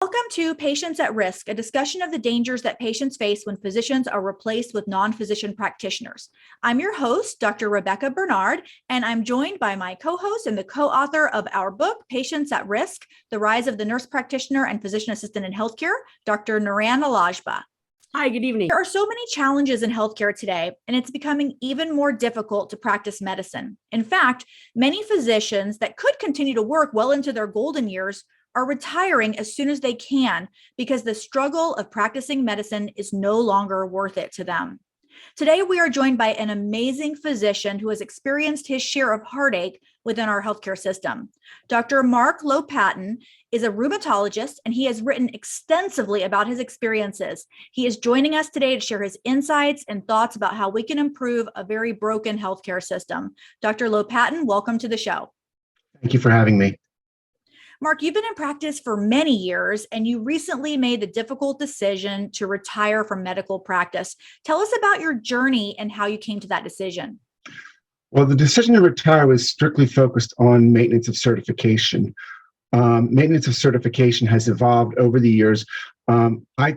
Welcome to Patients at Risk, a discussion of the dangers that patients face when physicians are replaced with non-physician practitioners. I'm your host, Dr. Rebecca Bernard, and I'm joined by my co-host and the co-author of our book, Patients at Risk, The Rise of the Nurse Practitioner and Physician Assistant in Healthcare, Dr. Naran Alajba. Hi, good evening. There are so many challenges in healthcare today, and it's becoming even more difficult to practice medicine. In fact, many physicians that could continue to work well into their golden years are retiring as soon as they can because the struggle of practicing medicine is no longer worth it to them. Today, we are joined by an amazing physician who has experienced his share of heartache within our healthcare system. Dr. Mark Lopatin is a rheumatologist, and he has written extensively about his experiences. He is joining us today to share his insights and thoughts about how we can improve a very broken healthcare system. Dr. Lopatin, welcome to the show. Thank you for having me. Mark, you've been in practice for many years, and you recently made the difficult decision to retire from medical practice. Tell us about your journey and how you came to that decision. Well, the decision to retire was strictly focused on maintenance of certification. Maintenance of certification has evolved over the years. I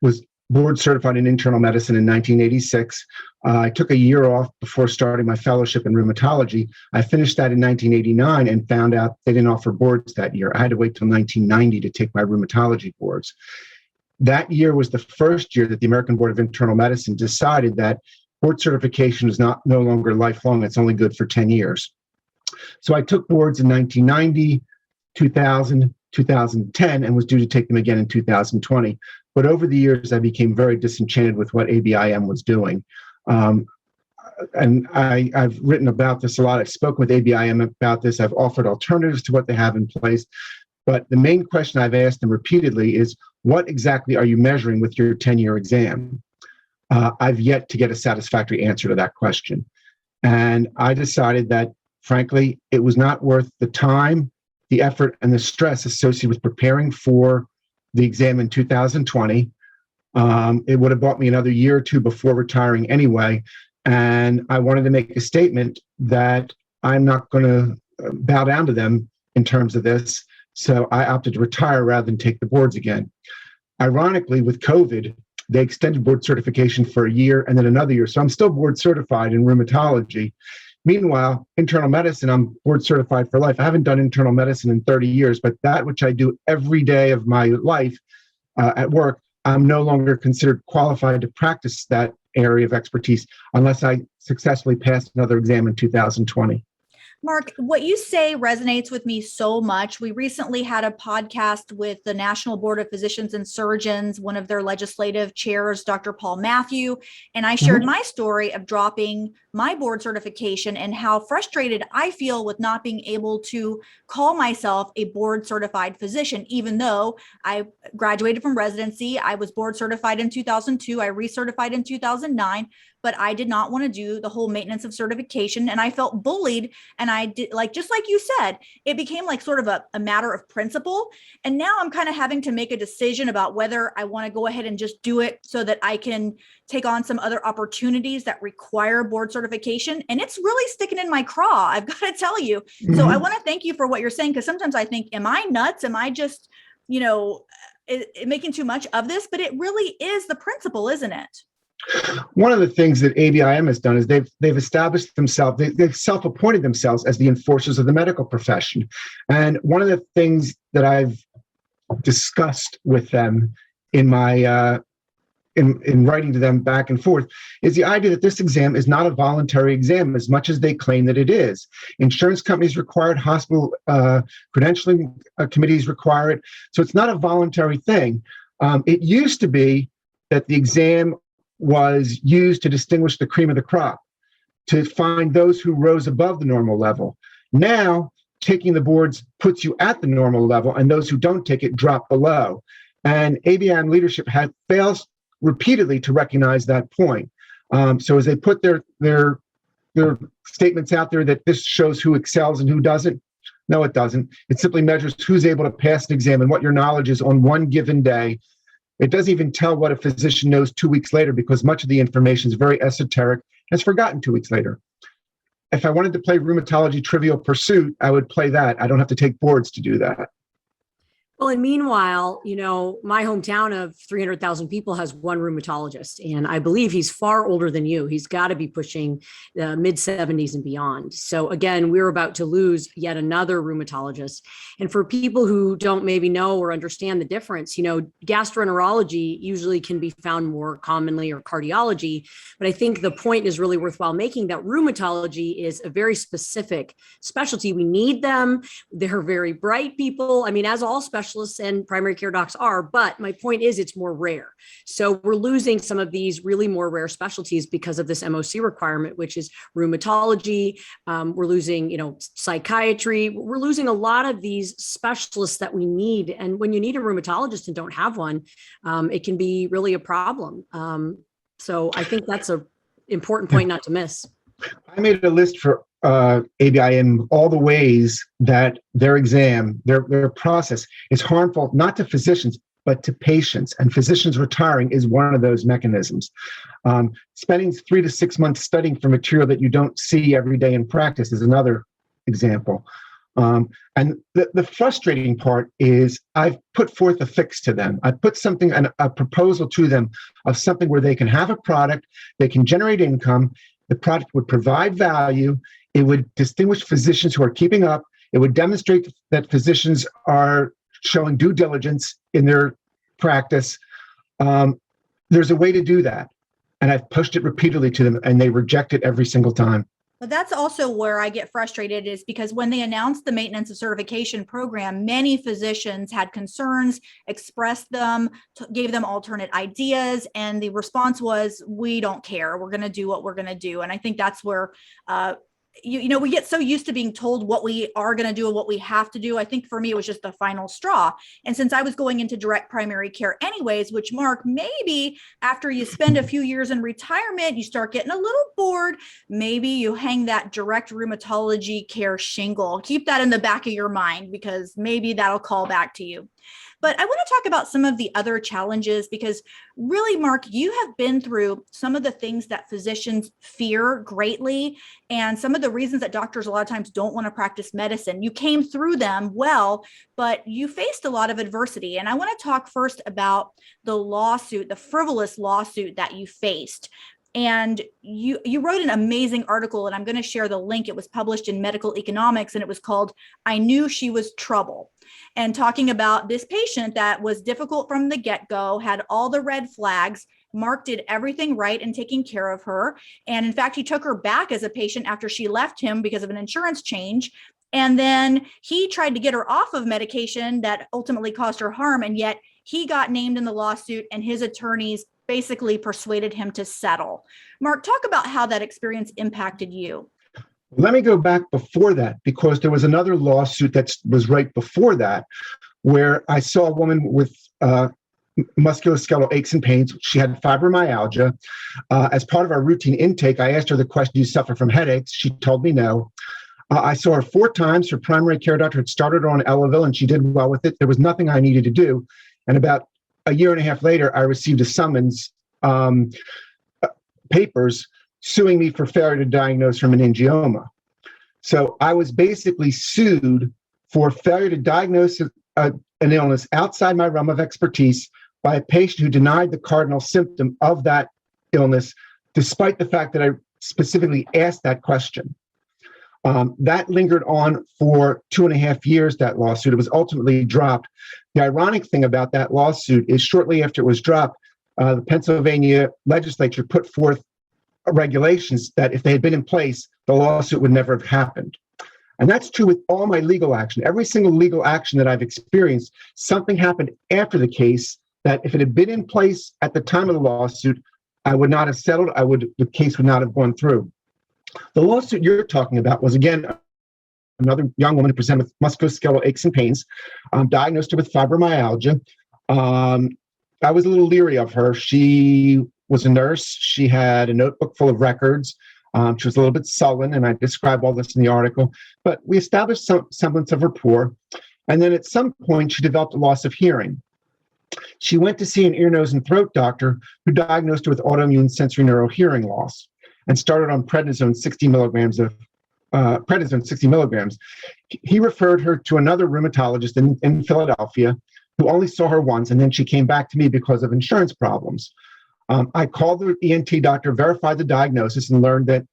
was board certified in internal medicine in 1986. I took a year off before starting my fellowship in rheumatology. I finished that in 1989 and found out they didn't offer boards that year. I had to wait till 1990 to take my rheumatology boards. That year was the first year that the American Board of Internal Medicine decided that board certification is no longer lifelong. It's only good for 10 years. So I took boards in 1990, 2000, 2010, and was due to take them again in 2020. But over the years, I became very disenchanted with what ABIM was doing. And I've written about this a lot. I've spoken with ABIM about this. I've offered alternatives to what they have in place. But the main question I've asked them repeatedly is, what exactly are you measuring with your 10-year exam? I've yet to get a satisfactory answer to that question. And I decided that, frankly, it was not worth the time, the effort, and the stress associated with preparing for the exam in 2020. It would have bought me another year or two before retiring anyway. And I wanted to make a statement that I'm not going to bow down to them in terms of this. So I opted to retire rather than take the boards again. Ironically, with COVID, they extended board certification for a year and then another year. So I'm still board certified in rheumatology. Meanwhile, internal medicine, I'm board certified for life. I haven't done internal medicine in 30 years, but that which I do every day of my life at work, I'm no longer considered qualified to practice that area of expertise unless I successfully passed another exam in 2020. Mark, what you say resonates with me so much. We recently had a podcast with the National Board of Physicians and Surgeons, one of their legislative chairs, Dr. Paul Matthew, and I shared my story of dropping my board certification and how frustrated I feel with not being able to call myself a board certified physician, even though I graduated from residency. I was board certified in 2002. I recertified in 2009. But I did not want to do the whole maintenance of certification. And I felt bullied. And I did, just like you said, it became like sort of a matter of principle. And now I'm kind of having to make a decision about whether I want to go ahead and just do it so that I can take on some other opportunities that require board certification. And it's really sticking in my craw, I've got to tell you. So I want to thank you for what you're saying, because sometimes I think, am I nuts? Am I just, making too much of this? But it really is the principle, isn't it? One of the things that ABIM has done is they've established themselves, they've self-appointed themselves as the enforcers of the medical profession. And one of the things that I've discussed with them in my in writing to them back and forth is the idea that this exam is not a voluntary exam as much as they claim that it is. Insurance companies require it, hospital credentialing committees require it. So it's not a voluntary thing. It used to be that the exam was used to distinguish the cream of the crop, to find those who rose above the normal level. Now, taking the boards puts you at the normal level, and those who don't take it drop below. And ABIM leadership fails repeatedly to recognize that point. So as they put their statements out there that this shows who excels and who doesn't, no, it doesn't. It simply measures who's able to pass an exam and what your knowledge is on one given day. It doesn't even tell what a physician knows 2 weeks later, because much of the information is very esoteric and is forgotten 2 weeks later. If I wanted to play rheumatology Trivial Pursuit, I would play that. I don't have to take boards to do that. Well, and meanwhile, my hometown of 300,000 people has one rheumatologist, and I believe he's far older than you. He's got to be pushing the mid 70s and beyond. So again, we're about to lose yet another rheumatologist. And for people who don't maybe know or understand the difference, gastroenterology usually can be found more commonly, or cardiology. But I think the point is really worthwhile making, that rheumatology is a very specific specialty. We need them. They're very bright people. I mean, as all specialists and primary care docs are, but my point is it's more rare. So we're losing some of these really more rare specialties because of this MOC requirement, which is rheumatology. We're losing, psychiatry. We're losing a lot of these specialists that we need. And when you need a rheumatologist and don't have one, it can be really a problem. So I think that's an important point not to miss. I made a list for ABIM, all the ways that their exam, their process is harmful, not to physicians, but to patients. And physicians retiring is one of those mechanisms. Spending 3 to 6 months studying for material that you don't see every day in practice is another example. And the frustrating part is I've put forth a fix to them. I put a proposal to them of something where they can have a product, they can generate income, the product would provide value, it would distinguish physicians who are keeping up, it would demonstrate that physicians are showing due diligence in their practice. There's a way to do that. And I've pushed it repeatedly to them, and they reject it every single time. But that's also where I get frustrated, is because when they announced the maintenance of certification program, many physicians had concerns, expressed them, gave them alternate ideas, and the response was, we don't care. We're going to do what we're going to do. And I think that's where we get so used to being told what we are going to do and what we have to do. I think for me, it was just the final straw. And since I was going into direct primary care anyways, which, Mark, maybe after you spend a few years in retirement, you start getting a little bored. Maybe you hang that direct rheumatology care shingle. Keep that in the back of your mind, because maybe that'll call back to you. But I want to talk about some of the other challenges, because really, Mark, you have been through some of the things that physicians fear greatly, and some of the reasons that doctors a lot of times don't want to practice medicine. You came through them well, but you faced a lot of adversity. And I want to talk first about the lawsuit, the frivolous lawsuit that you faced. And you wrote an amazing article, and I'm going to share the link. It was published in Medical Economics, and it was called "I Knew She Was Trouble," and talking about this patient that was difficult from the get-go, had all the red flags. Mark did everything right in taking care of her. And in fact, he took her back as a patient after she left him because of an insurance change. And then he tried to get her off of medication that ultimately caused her harm. And yet he got named in the lawsuit, and his attorneys basically persuaded him to settle. Mark, talk about how that experience impacted you. Let me go back before that, because there was another lawsuit that was right before that, where I saw a woman with musculoskeletal aches and pains. She had fibromyalgia. As part of our routine intake, I asked her the question, do you suffer from headaches? She told me no. I saw her 4 times. Her primary care doctor had started her on Elavil, and she did well with it. There was nothing I needed to do. And about a year and a half later, I received a summons, papers suing me for failure to diagnose her meningioma. So I was basically sued for failure to diagnose an illness outside my realm of expertise by a patient who denied the cardinal symptom of that illness, despite the fact that I specifically asked that question. That lingered on for 2.5 years, that lawsuit. It was ultimately dropped. The ironic thing about that lawsuit is shortly after it was dropped, the Pennsylvania legislature put forth regulations that if they had been in place, the lawsuit would never have happened. And that's true with all my legal action. Every single legal action that I've experienced, something happened after the case that if it had been in place at the time of the lawsuit, I would not have settled. The case would not have gone through. The lawsuit you're talking about was, again, another young woman who presented with musculoskeletal aches and pains, diagnosed her with fibromyalgia. I was a little leery of her. She was a nurse. She had a notebook full of records. She was a little bit sullen, and I describe all this in the article. But we established some semblance of rapport. And then at some point, she developed a loss of hearing. She went to see an ear, nose, and throat doctor who diagnosed her with autoimmune sensory neural hearing loss and started on prednisone 60 milligrams. He referred her to another rheumatologist in Philadelphia. who only saw her once, and then she came back to me because of insurance problems. I called the ENT doctor, verified the diagnosis, and learned that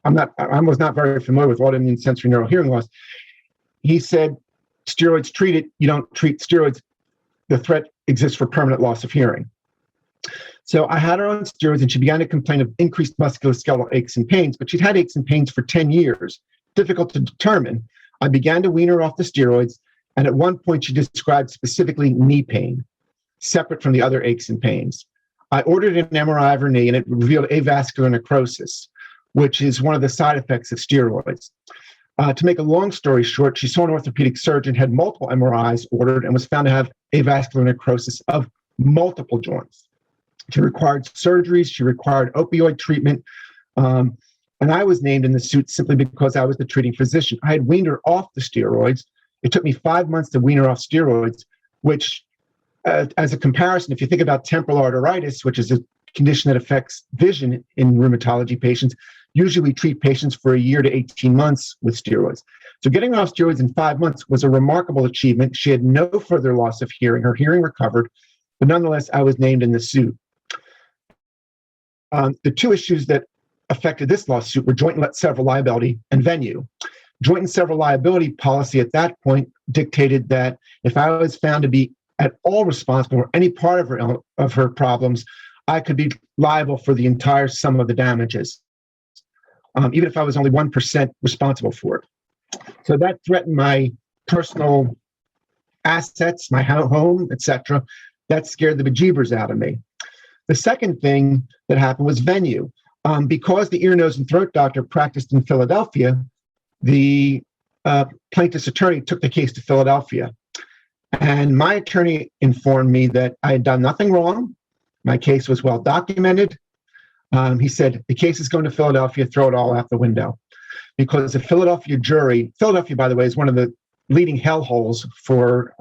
I was not very familiar with autoimmune sensory neural hearing loss. He said, steroids treat it. You don't treat steroids. The threat exists for permanent loss of hearing. So I had her on steroids, and she began to complain of increased musculoskeletal aches and pains, but she'd had aches and pains for 10 years, difficult to determine. I began to wean her off the steroids, and at one point she described specifically knee pain, separate from the other aches and pains. I ordered an MRI of her knee, and it revealed avascular necrosis, which is one of the side effects of steroids. To make a long story short, she saw an orthopedic surgeon, had multiple MRIs ordered, and was found to have avascular necrosis of multiple joints. She required surgeries. She required opioid treatment. And I was named in the suit simply because I was the treating physician. I had weaned her off the steroids. It took me 5 months to wean her off steroids, which, as a comparison, if you think about temporal arteritis, which is a condition that affects vision in rheumatology patients, usually we treat patients for a year to 18 months with steroids. So getting her off steroids in 5 months was a remarkable achievement. She had no further loss of hearing. Her hearing recovered, but nonetheless, I was named in the suit. The two issues that affected this lawsuit were joint and several liability and venue. Joint and several liability policy at that point dictated that if I was found to be at all responsible for any part of her problems, I could be liable for the entire sum of the damages, even if I was only 1% responsible for it. So that threatened my personal assets, my home, etc. That scared the bejeebers out of me. The second thing that happened was venue. Because the ear, nose, and throat doctor practiced in Philadelphia, the plaintiff's attorney took the case to Philadelphia. And my attorney informed me that I had done nothing wrong. My case was well documented. He said, the case is going to Philadelphia, throw it all out the window. Because the Philadelphia jury, Philadelphia, by the way, is one of the leading hellholes for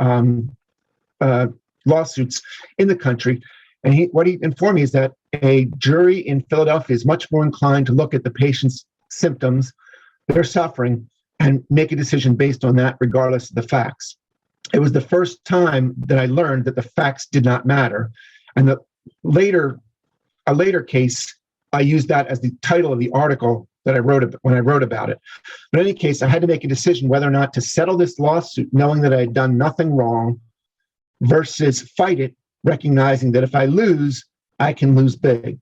lawsuits in the country. And what he informed me is that a jury in Philadelphia is much more inclined to look at the patient's symptoms, their suffering, and make a decision based on that, regardless of the facts. It was the first time that I learned that the facts did not matter. And a later case, I used that as the title of the article that I wrote when I wrote about it. But in any case, I had to make a decision whether or not to settle this lawsuit, knowing that I had done nothing wrong, versus fight it, recognizing that if I lose, I can lose big.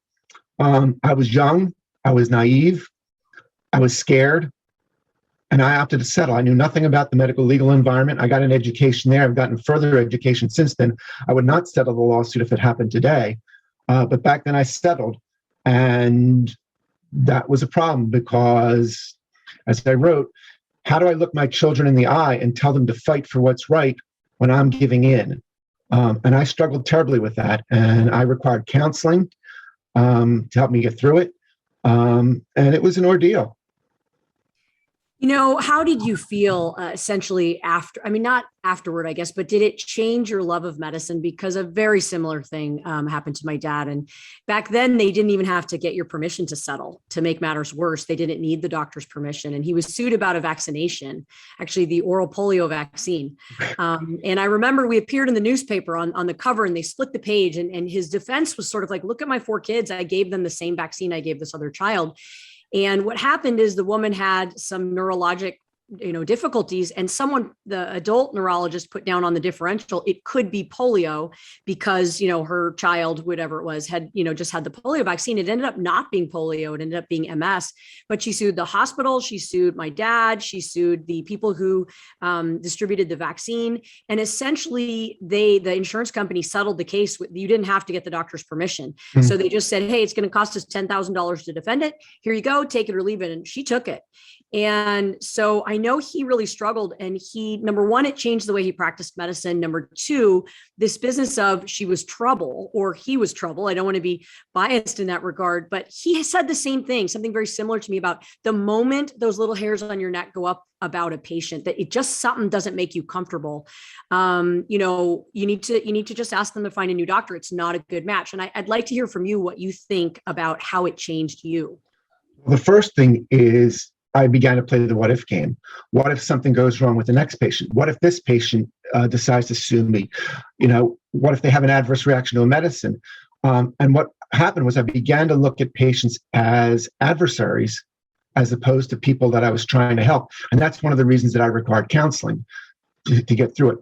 I was young, I was naive, I was scared, and I opted to settle. I knew nothing about the medical legal environment. I got an education there. I've gotten further education since then. I would not settle the lawsuit if it happened today. But back then I settled. And that was a problem because, as I wrote, how do I look my children in the eye and tell them to fight for what's right when I'm giving in? And I struggled terribly with that. And I required counseling to help me get through it. And it was an ordeal. You know, how did you feel essentially after, I mean, not afterward, I guess, but did it change your love of medicine? Because a very similar thing happened to my dad. And back then they didn't even have to get your permission to settle. To make matters worse, they didn't need the doctor's permission. And he was sued about a vaccination, actually the oral polio vaccine. And I remember we appeared in the newspaper on the cover, and they split the page, and his defense was sort of like, look at my 4 kids. I gave them the same vaccine I gave this other child. And what happened is the woman had some neurologic, difficulties, and the adult neurologist put down on the differential, it could be polio because, her child, whatever it was, had, just had the polio vaccine. It ended up not being polio. It ended up being MS, but she sued the hospital. She sued my dad. She sued the people who distributed the vaccine. And essentially the insurance company settled the case. You didn't have to get the doctor's permission. Mm-hmm. So they just said, hey, it's going to cost us $10,000 to defend it. Here you go, take it or leave it. And she took it. And so I know he really struggled, and number one, it changed the way he practiced medicine. Number two, this business of she was trouble or he was trouble. I don't want to be biased in that regard, but he said the same thing, something very similar to me about the moment those little hairs on your neck go up about a patient, that it just something doesn't make you comfortable. You need to just ask them to find a new doctor. It's not a good match. And I'd like to hear from you what you think about how it changed you. The first thing is, I began to play the what if game. What if something goes wrong with the next patient? What if this patient decides to sue me? What if they have an adverse reaction to a medicine? And what happened was I began to look at patients as adversaries as opposed to people that I was trying to help. And that's one of the reasons that I required counseling to get through it.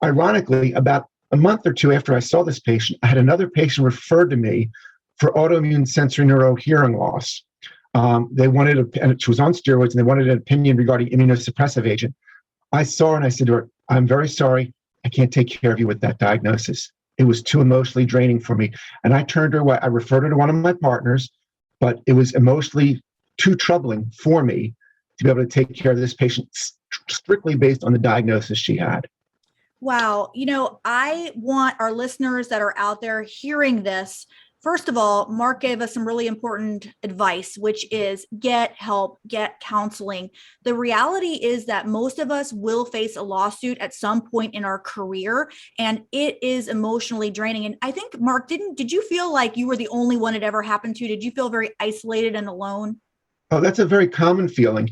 Ironically, about a month or two after I saw this patient, I had another patient referred to me for autoimmune sensory neurohearing loss. And she was on steroids, and they wanted an opinion regarding immunosuppressive agent. I saw her and I said to her, I'm very sorry, I can't take care of you with that diagnosis. It was too emotionally draining for me. And I turned her away. I referred her to one of my partners, but it was emotionally too troubling for me to be able to take care of this patient strictly based on the diagnosis she had. Wow. I want our listeners that are out there hearing this. First of all, Mark gave us some really important advice, which is get help, get counseling. The reality is that most of us will face a lawsuit at some point in our career, and it is emotionally draining. And I think, Mark, did you feel like you were the only one it ever happened to? Did you feel very isolated and alone? Oh, that's a very common feeling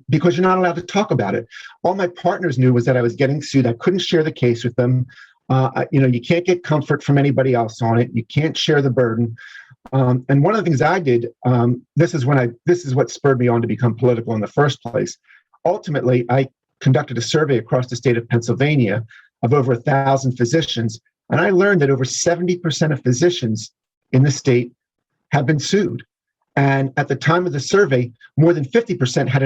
because you're not allowed to talk about it. All my partners knew was that I was getting sued. I couldn't share the case with them. You can't get comfort from anybody else on it. You can't share the burden. And one of the things I did, this is what spurred me on to become political in the first place. Ultimately, I conducted a survey across the state of Pennsylvania of over 1,000 physicians, and I learned that over 70% of physicians in the state have been sued. And at the time of the survey, more than 50% had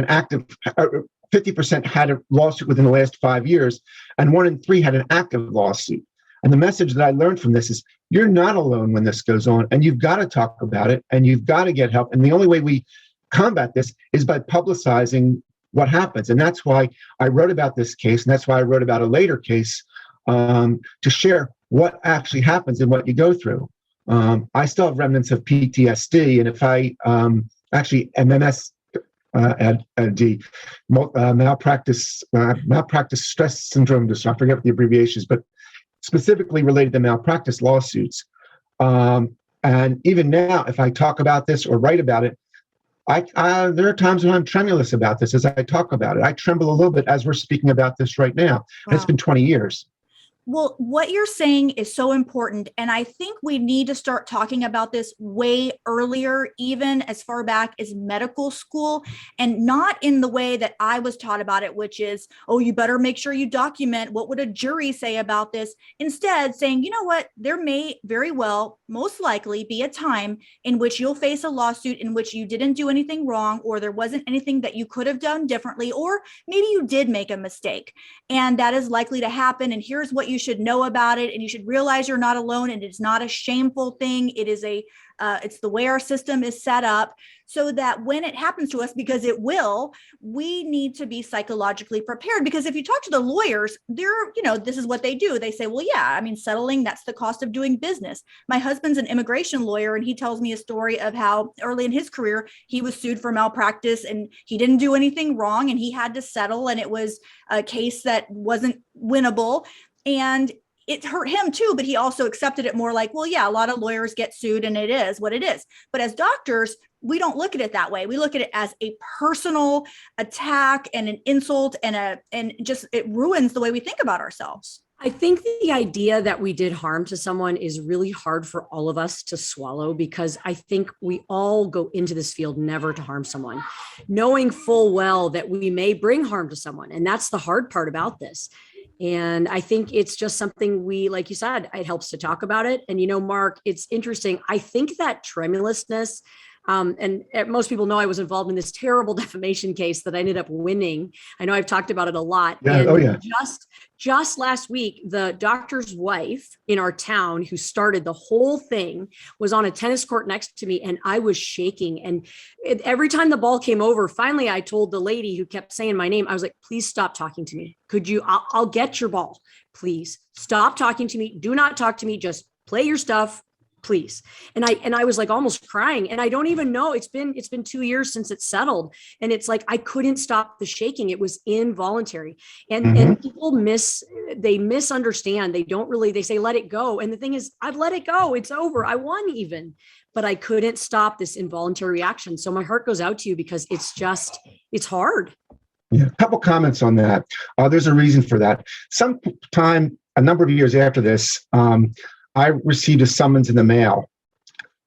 50% had a lawsuit within the last 5 years, and 1 in 3 had an active lawsuit. And the message that I learned from this is you're not alone when this goes on, and you've got to talk about it, and you've got to get help. And the only way we combat this is by publicizing what happens. And that's why I wrote about this case, and that's why I wrote about a later case to share what actually happens and what you go through. I still have remnants of PTSD, and if I actually MMS malpractice stress syndrome disorder, I forget what the abbreviation is, but specifically related to malpractice lawsuits. And even now, if I talk about this or write about it, there are times when I'm tremulous about this as I talk about it. I tremble a little bit as we're speaking about this right now. Wow. And it's been 20 years. Well, what you're saying is so important. And I think we need to start talking about this way earlier, even as far back as medical school, and not in the way that I was taught about it, which is, oh, you better make sure you document. What would a jury say about this? Instead, saying, you know what, there may very well, most likely be a time in which you'll face a lawsuit in which you didn't do anything wrong, or there wasn't anything that you could have done differently, or maybe you did make a mistake. And that is likely to happen. And here's what you should know about it, and you should realize you're not alone, and it's not a shameful thing. It is it's the way our system is set up, so that when it happens to us, because it will, we need to be psychologically prepared. Because if you talk to the lawyers, this is what they do. They say, well, yeah, I mean, settling, that's the cost of doing business. My husband's an immigration lawyer, and he tells me a story of how early in his career, he was sued for malpractice, and he didn't do anything wrong, and he had to settle, and it was a case that wasn't winnable. And it hurt him too, but he also accepted it more like, well, yeah, a lot of lawyers get sued and it is what it is. But as doctors, we don't look at it that way. We look at it as a personal attack and an insult, and just it ruins the way we think about ourselves. I think the idea that we did harm to someone is really hard for all of us to swallow, because I think we all go into this field never to harm someone, knowing full well that we may bring harm to someone. And that's the hard part about this. And I think it's just something like you said, it helps to talk about it. And, Mark, it's interesting. I think that tremulousness, and most people know I was involved in this terrible defamation case that I ended up winning. I know I've talked about it a lot. Yeah. And oh, yeah. Just last week, the doctor's wife in our town who started the whole thing was on a tennis court next to me, and I was shaking. And every time the ball came over, finally, I told the lady who kept saying my name, I was like, please stop talking to me. Could you, I'll get your ball. Please stop talking to me. Do not talk to me. Just play your stuff. please. And I was like almost crying, and I don't even know, it's been 2 years since it's settled. And it's like, I couldn't stop the shaking. It was involuntary. And people misunderstand. They say, let it go. And the thing is, I've let it go. It's over. I won even, but I couldn't stop this involuntary reaction. So my heart goes out to you, because it's hard. Yeah. A couple comments on that. There's a reason for that. Sometime a number of years after this, I received a summons in the mail,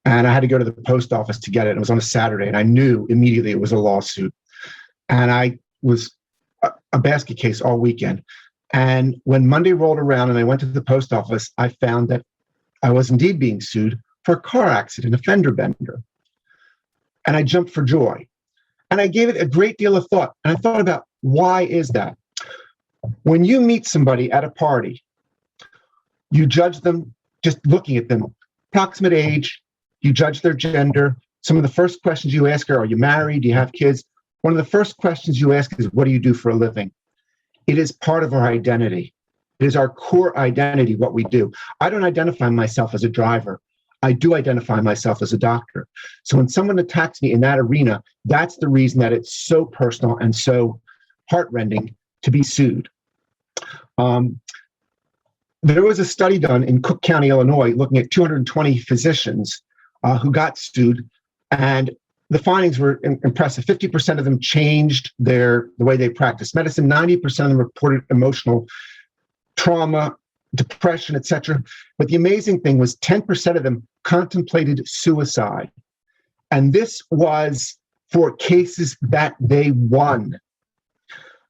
and I had to go to the post office to get it. It was on a Saturday, and I knew immediately it was a lawsuit. And I was a basket case all weekend. And when Monday rolled around and I went to the post office, I found that I was indeed being sued for a car accident, a fender bender. And I jumped for joy. And I gave it a great deal of thought. And I thought about, why is that? When you meet somebody at a party, you judge them just looking at them, approximate age, you judge their gender. Some of the first questions you ask are you married? Do you have kids? One of the first questions you ask is, what do you do for a living? It is part of our identity. It is our core identity, what we do. I don't identify myself as a driver. I do identify myself as a doctor. So when someone attacks me in that arena, that's the reason that it's so personal and so heartrending to be sued. There was a study done in Cook County, Illinois, looking at 220 physicians who got sued, and the findings were impressive. 50% of them changed the way they practiced medicine. 90% of them reported emotional trauma, depression, etc. But the amazing thing was 10% of them contemplated suicide. And this was for cases that they won.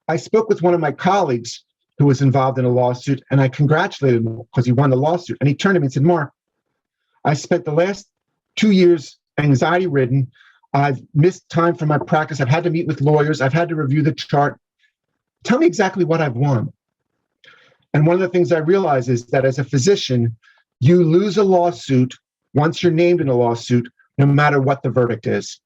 I spoke with one of my colleagues who was involved in a lawsuit, and I congratulated him because he won the lawsuit. And he turned to me and said, Mark, I spent the last 2 years anxiety-ridden. I've missed time from my practice. I've had to meet with lawyers. I've had to review the chart. Tell me exactly what I've won. And one of the things I realize is that as a physician, you lose a lawsuit once you're named in a lawsuit, no matter what the verdict is.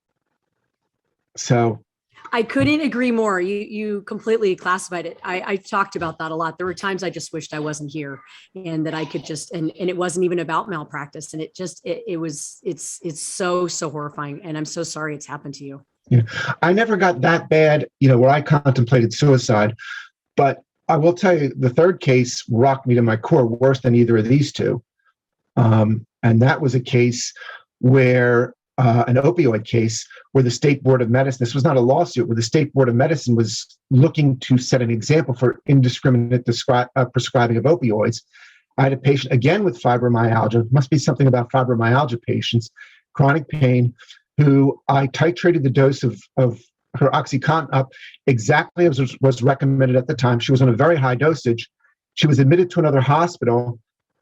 So I couldn't agree more. You completely classified it. I talked about that a lot. There were times I just wished I wasn't here, and that I could just, and it wasn't even about malpractice. And it's so horrifying. And I'm so sorry it's happened to you. Yeah, I never got that bad, where I contemplated suicide, but I will tell you, the third case rocked me to my core worse than either of these two. And that was a case where an opioid case where the State Board of Medicine, this was not a lawsuit, where the State Board of Medicine was looking to set an example for indiscriminate prescribing of opioids. I had a patient, again, with fibromyalgia, must be something about fibromyalgia patients, chronic pain, who I titrated the dose of her OxyContin up exactly as was recommended at the time. She was on a very high dosage. She was admitted to another hospital,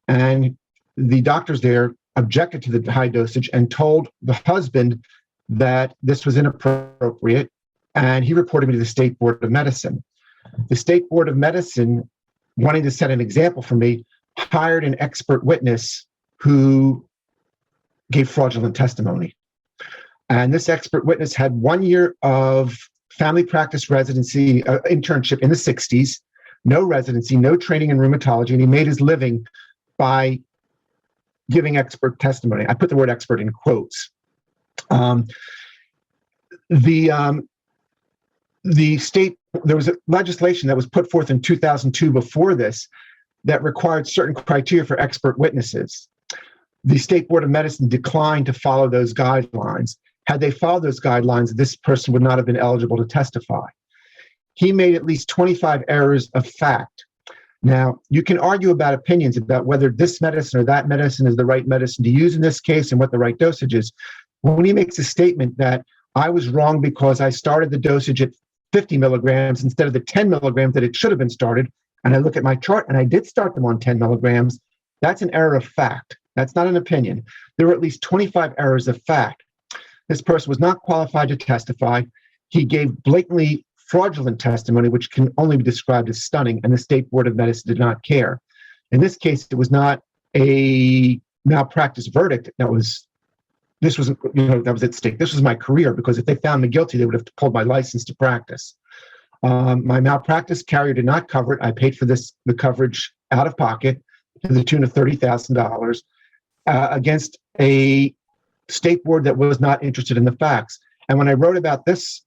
and the doctors there objected to the high dosage and told the husband that this was inappropriate, and he reported me to the State Board of Medicine. The State Board of Medicine, wanting to set an example for me, hired an expert witness who gave fraudulent testimony. And this expert witness had 1 year of family practice residency, internship in the 60s, no residency, no training in rheumatology, and he made his living by giving expert testimony. I put the word expert in quotes. The state, there was a legislation that was put forth in 2002 before this that required certain criteria for expert witnesses. The State Board of Medicine declined to follow those guidelines. Had they followed those guidelines, this person would not have been eligible to testify. He made at least 25 errors of fact. Now, you can argue about opinions about whether this medicine or that medicine is the right medicine to use in this case and what the right dosage is. When he makes a statement that I was wrong because I started the dosage at 50 milligrams instead of the 10 milligrams that it should have been started, and I look at my chart and I did start them on 10 milligrams, that's an error of fact. That's not an opinion. There were at least 25 errors of fact. This person was not qualified to testify. He gave blatantly fraudulent testimony, which can only be described as stunning, and the State Board of Medicine did not care. In this case, it was not a malpractice verdict that was at stake. This was my career, because if they found me guilty, they would have pulled my license to practice. My malpractice carrier did not cover it. I paid for the coverage out of pocket to the tune of $30,000. against a state board that was not interested in the facts. And when I wrote about this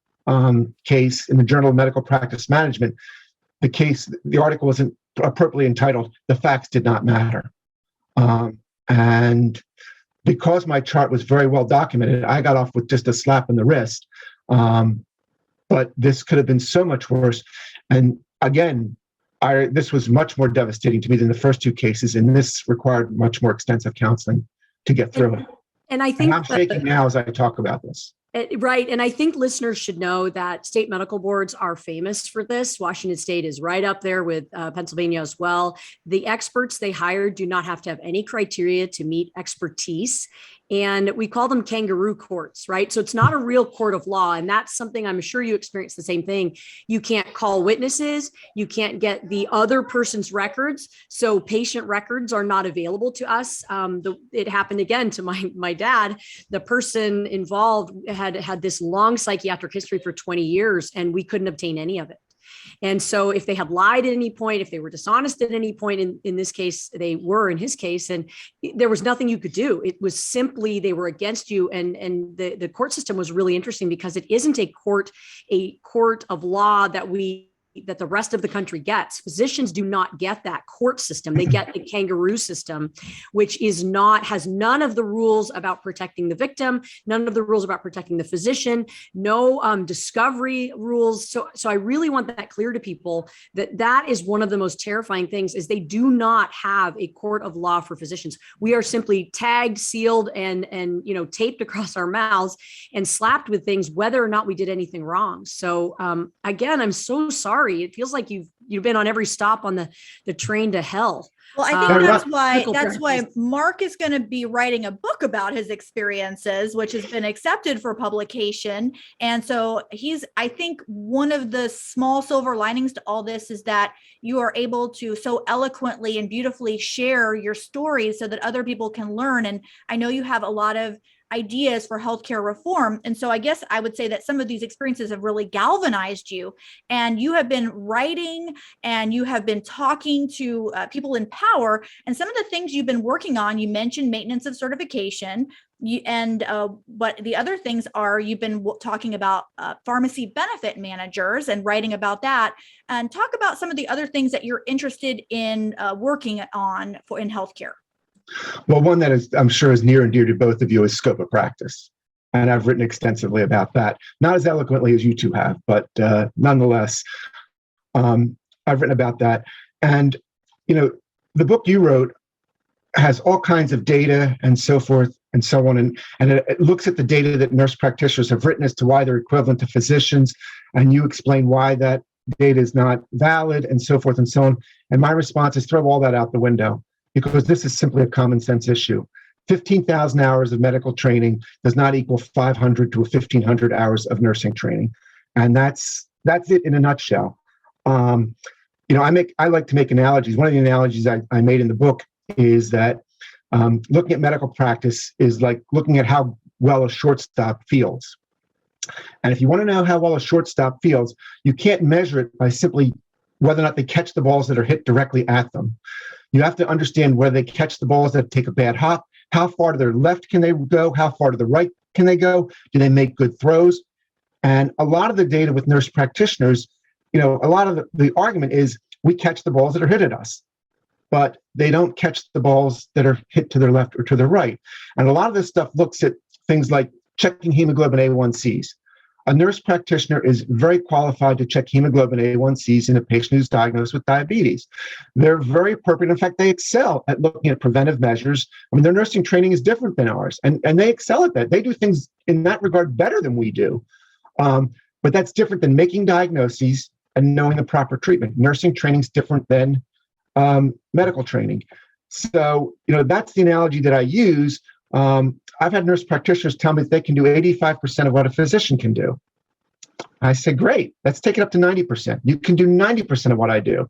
case in the Journal of Medical Practice Management, the article wasn't appropriately entitled, "The Facts Did Not Matter." And because my chart was very well documented, I got off with just a slap in the wrist. But this could have been so much worse. And again, this was much more devastating to me than the first two cases, and this required much more extensive counseling to get through it. And I think I'm shaking now as I talk about this. Right. And I think listeners should know that state medical boards are famous for this. Washington State is right up there with Pennsylvania as well. The experts they hire do not have to have any criteria to meet expertise. And we call them kangaroo courts, right? So it's not a real court of law. And that's something I'm sure you experience the same thing. You can't call witnesses. You can't get the other person's records. So patient records are not available to us. It happened again to my dad. The person involved had this long psychiatric history for 20 years, and we couldn't obtain any of it. And so if they had lied at any point, if they were dishonest at any point, in this case, they were in his case, and there was nothing you could do. It was simply, they were against you. And the court system was really interesting because it isn't a court of law that the rest of the country gets. Physicians do not get that court system. They get a kangaroo system, which has none of the rules about protecting the victim, none of the rules about protecting the physician, no discovery rules. So I really want that clear to people, that is one of the most terrifying things, is they do not have a court of law for physicians. We are simply tagged, sealed, and taped across our mouths and slapped with things, whether or not we did anything wrong. So again, I'm so sorry. It feels like you've been on every stop on the train to hell. Well, I think that's why Mark is going to be writing a book about his experiences, which has been accepted for publication. And so I think one of the small silver linings to all this is that you are able to so eloquently and beautifully share your stories so that other people can learn. And I know you have a lot of ideas for healthcare reform. And so I guess I would say that some of these experiences have really galvanized you, and you have been writing and you have been talking to people in power. And some of the things you've been working on, you mentioned maintenance of certification. But the other things are, you've been talking about pharmacy benefit managers and writing about that, and talk about some of the other things that you're interested in working on in healthcare. Well, one that I'm sure is near and dear to both of you is scope of practice. And I've written extensively about that. Not as eloquently as you two have, but nonetheless, I've written about that. And, the book you wrote has all kinds of data and so forth and so on. And it looks at the data that nurse practitioners have written as to why they're equivalent to physicians. And you explain why that data is not valid and so forth and so on. And my response is throw all that out the window, because this is simply a common sense issue. 15,000 hours of medical training does not equal 500 to 1,500 hours of nursing training. And that's it in a nutshell. I like to make analogies. One of the analogies I made in the book is that looking at medical practice is like looking at how well a shortstop fields. And if you want to know how well a shortstop fields, you can't measure it by simply whether or not they catch the balls that are hit directly at them. You have to understand whether they catch the balls that take a bad hop, how far to their left can they go, how far to the right can they go, do they make good throws? And a lot of the data with nurse practitioners, a lot of the argument is we catch the balls that are hit at us, but they don't catch the balls that are hit to their left or to their right. And a lot of this stuff looks at things like checking hemoglobin A1Cs. A nurse practitioner is very qualified to check hemoglobin A1Cs in a patient who's diagnosed with diabetes. They're very appropriate. In fact, they excel at looking at preventive measures. I mean, their nursing training is different than ours, and they excel at that. They do things in that regard better than we do. But that's different than making diagnoses and knowing the proper treatment. Nursing training is different than medical training. So, that's the analogy that I use. I've had nurse practitioners tell me that they can do 85% of what a physician can do. I say, great, let's take it up to 90%. You can do 90% of what I do.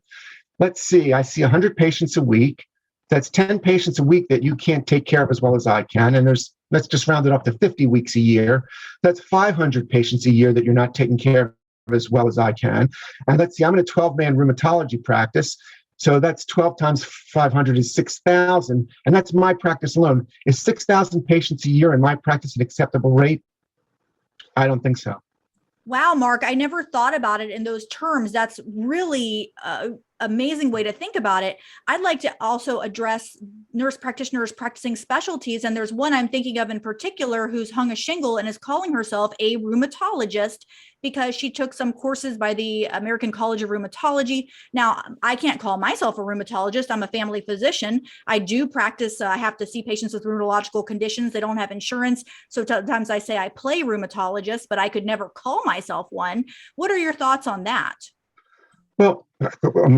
Let's see, I see 100 patients a week. That's 10 patients a week that you can't take care of as well as I can. And let's just round it up to 50 weeks a year. That's 500 patients a year that you're not taking care of as well as I can. And let's see, I'm in a 12-man rheumatology practice. So that's 12 times 500 is 6,000. And that's my practice alone. Is 6,000 patients a year in my practice an acceptable rate? I don't think so. Wow, Mark, I never thought about it in those terms. That's really amazing way to think about it. I'd like to also address nurse practitioners practicing specialties. And there's one I'm thinking of in particular who's hung a shingle and is calling herself a rheumatologist because she took some courses by the American College of Rheumatology. Now, I can't call myself a rheumatologist. I'm a family physician. I do practice. I have to see patients with rheumatological conditions. They don't have insurance. So sometimes I say I play rheumatologist, but I could never call myself one. What are your thoughts on that? Well,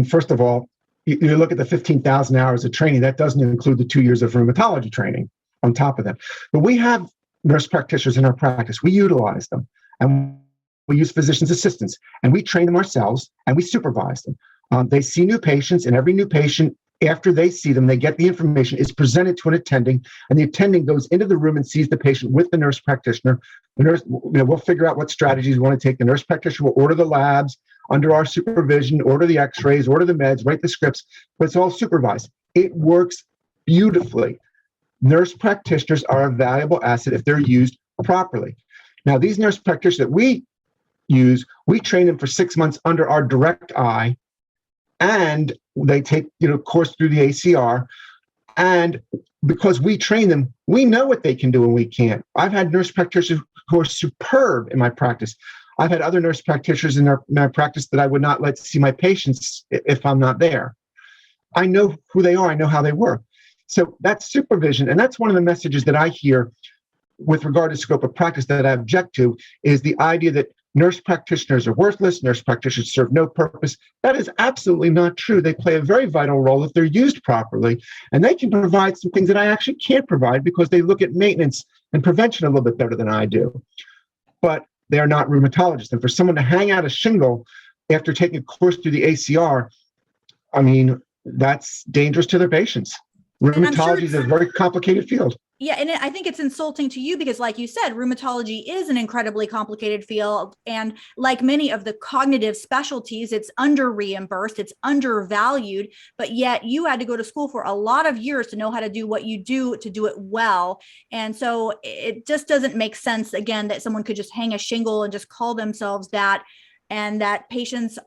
first of all, you look at the 15,000 hours of training, that doesn't include the 2 years of rheumatology training on top of that. But we have nurse practitioners in our practice. We utilize them, and we use physician's assistants, and we train them ourselves, and we supervise them. They see new patients, and every new patient, after they see them, they get the information, is presented to an attending, and the attending goes into the room and sees the patient with the nurse practitioner. The nurse, we'll figure out what strategies we want to take. The nurse practitioner will order the labs under our supervision, order the x-rays, order the meds, write the scripts, but it's all supervised. It works beautifully. Nurse practitioners are a valuable asset if they're used properly. Now, these nurse practitioners that we use, we train them for 6 months under our direct eye, and they take course through the ACR. And because we train them, we know what they can do and we can't. I've had nurse practitioners who are superb in my practice. I've had other nurse practitioners in my practice that I would not let see my patients if I'm not there. I know who they are. I know how they work. So that's supervision. And that's one of the messages that I hear with regard to scope of practice that I object to, is the idea that nurse practitioners are worthless, nurse practitioners serve no purpose. That is absolutely not true. They play a very vital role if they're used properly, and they can provide some things that I actually can't provide because they look at maintenance and prevention a little bit better than I do. But they are not rheumatologists. And for someone to hang out a shingle after taking a course through the ACR, I mean, that's dangerous to their patients. Rheumatology is a very complicated field. Yeah, and I think it's insulting to you because, like you said, rheumatology is an incredibly complicated field. And like many of the cognitive specialties, it's under reimbursed, it's undervalued, but yet you had to go to school for a lot of years to know how to do what you do, to do it well. And so it just doesn't make sense, again, that someone could just hang a shingle and just call themselves that, and that patients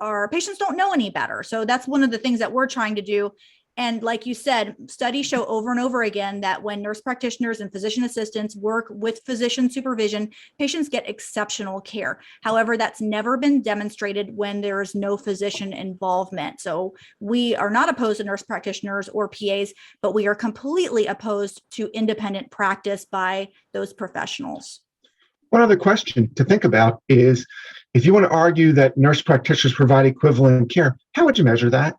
don't know any better. So that's one of the things that we're trying to do. And like you said, studies show over and over again that when nurse practitioners and physician assistants work with physician supervision, patients get exceptional care. However, that's never been demonstrated when there is no physician involvement. So we are not opposed to nurse practitioners or PAs, but we are completely opposed to independent practice by those professionals. One other question to think about is, if you want to argue that nurse practitioners provide equivalent care, how would you measure that?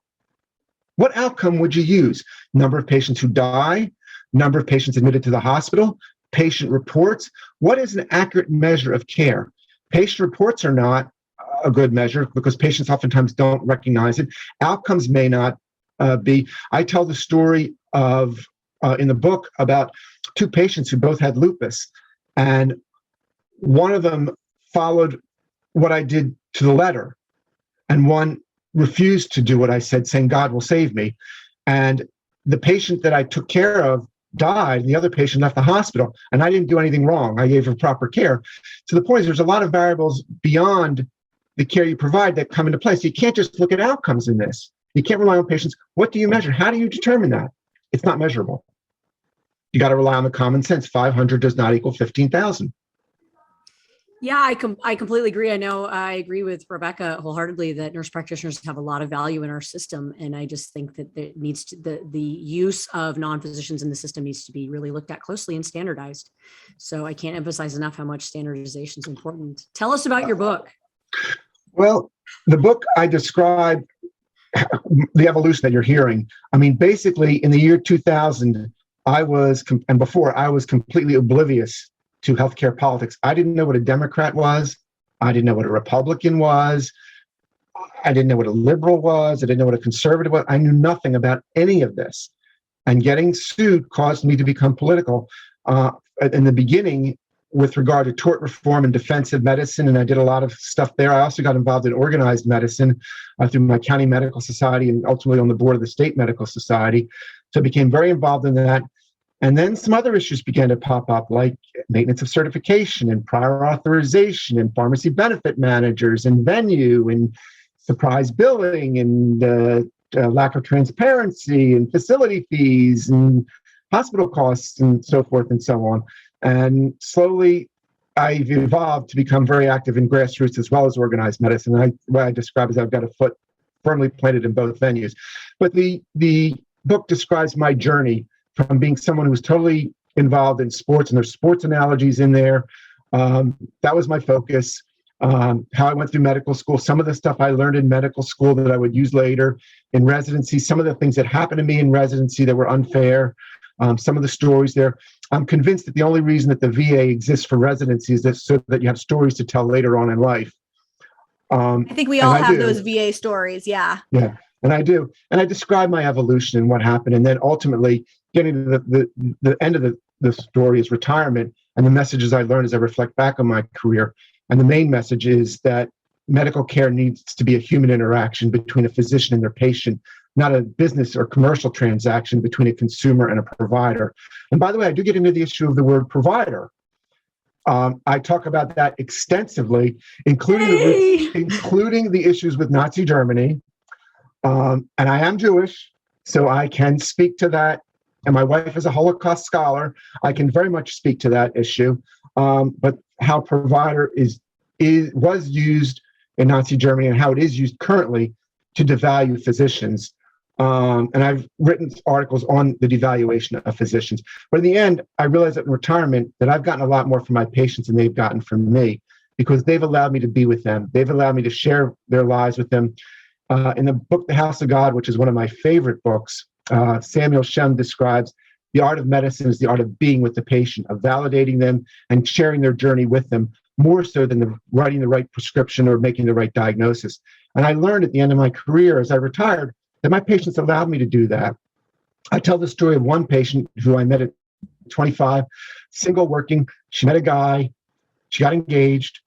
What outcome would you use? Number of patients who die, number of patients admitted to the hospital, patient reports. What is an accurate measure of care? Patient reports are not a good measure because patients oftentimes don't recognize it. Outcomes may not be. I tell the story of, in the book, about two patients who both had lupus. And one of them followed what I did to the letter, and one refused to do what I said, saying God will save me. And the patient that I took care of died, and the other patient left the hospital, and I didn't do anything wrong. I gave her proper care. So the point is, there's a lot of variables beyond the care you provide that come into place. You can't just look at outcomes in this. You can't rely on patients. What do you measure? How do you determine that? It's not measurable. You got to rely on the common sense. 500 does not equal 15,000. Yeah, I completely agree. I know I agree with Rebecca wholeheartedly that nurse practitioners have a lot of value in our system. And I just think that it needs to, the use of non-physicians in the system needs to be really looked at closely and standardized. So I can't emphasize enough how much standardization is important. Tell us about your book. Well, the book, I describe the evolution that you're hearing. I mean, basically in the year 2000, and before, I was completely oblivious to healthcare politics. I didn't know what a Democrat was. I didn't know what a Republican was. I didn't know what a liberal was. I didn't know what a conservative was. I knew nothing about any of this. And getting sued caused me to become political. In the beginning, with regard to tort reform and defensive medicine, and I did a lot of stuff there. I also got involved in organized medicine through my county medical society and ultimately on the board of the state medical society. So I became very involved in that. And then some other issues began to pop up, like maintenance of certification and prior authorization and pharmacy benefit managers and venue and surprise billing and lack of transparency and facility fees and hospital costs and so forth and so on. And slowly I've evolved to become very active in grassroots as well as organized medicine. What I describe is I've got a foot firmly planted in both venues. But the book describes my journey from being someone who was totally involved in sports, and there's sports analogies in there. That was my focus. How I went through medical school, some of the stuff I learned in medical school that I would use later in residency, some of the things that happened to me in residency that were unfair, some of the stories there. I'm convinced that the only reason that the VA exists for residency is that so that you have stories to tell later on in life. I think we all have those VA stories. Yeah. Yeah. And I do. And I describe my evolution and what happened. And then ultimately getting to the end of the story is retirement and the messages I learned as I reflect back on my career. And the main message is that medical care needs to be a human interaction between a physician and their patient, not a business or commercial transaction between a consumer and a provider. And by the way, I do get into the issue of the word provider. I talk about that extensively, including the issues with Nazi Germany. And I am Jewish, so I can speak to that. And my wife is a Holocaust scholar. I can very much speak to that issue. But how provider was used in Nazi Germany and how it is used currently to devalue physicians. And I've written articles on the devaluation of physicians. But in the end, I realized that in retirement that I've gotten a lot more from my patients than they've gotten from me because they've allowed me to be with them. They've allowed me to share their lives with them. In the book, The House of God, which is one of my favorite books, Samuel Shem describes the art of medicine is the art of being with the patient, of validating them and sharing their journey with them, more so than writing the right prescription or making the right diagnosis. And I learned at the end of my career, as I retired, that my patients allowed me to do that. I tell the story of one patient who I met at 25, single working. She met a guy, she got engaged,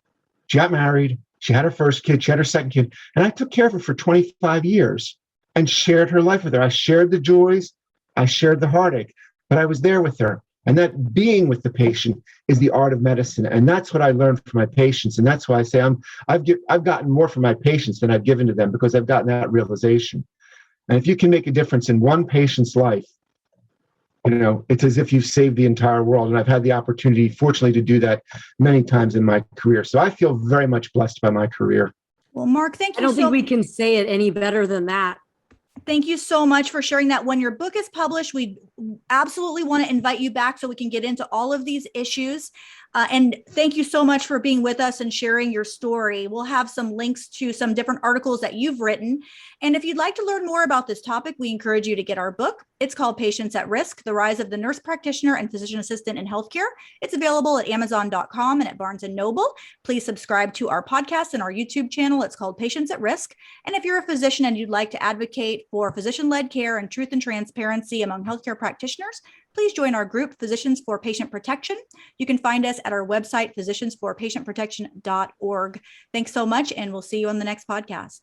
she got married, she had her first kid, she had her second kid, and I took care of her for 25 years and shared her life with her. I shared the joys, I shared the heartache, but I was there with her. And that being with the patient is the art of medicine. And that's what I learned from my patients. And that's why I say I've gotten more from my patients than I've given to them because I've gotten that realization. And if you can make a difference in one patient's life, it's as if you've saved the entire world. And I've had the opportunity, fortunately, to do that many times in my career. So I feel very much blessed by my career. Well, Mark, thank you. I don't think we can say it any better than that. Thank you so much for sharing that. When your book is published, we absolutely want to invite you back so we can get into all of these issues. And thank you so much for being with us and sharing your story. We'll have some links to some different articles that you've written. And if you'd like to learn more about this topic, we encourage you to get our book. It's called Patients at Risk, The Rise of the Nurse Practitioner and Physician Assistant in Healthcare. It's available at Amazon.com and at Barnes & Noble. Please subscribe to our podcast and our YouTube channel. It's called Patients at Risk. And if you're a physician and you'd like to advocate for physician-led care and truth and transparency among healthcare practitioners, please join our group, Physicians for Patient Protection. You can find us at our website, physiciansforpatientprotection.org. Thanks so much, and we'll see you on the next podcast.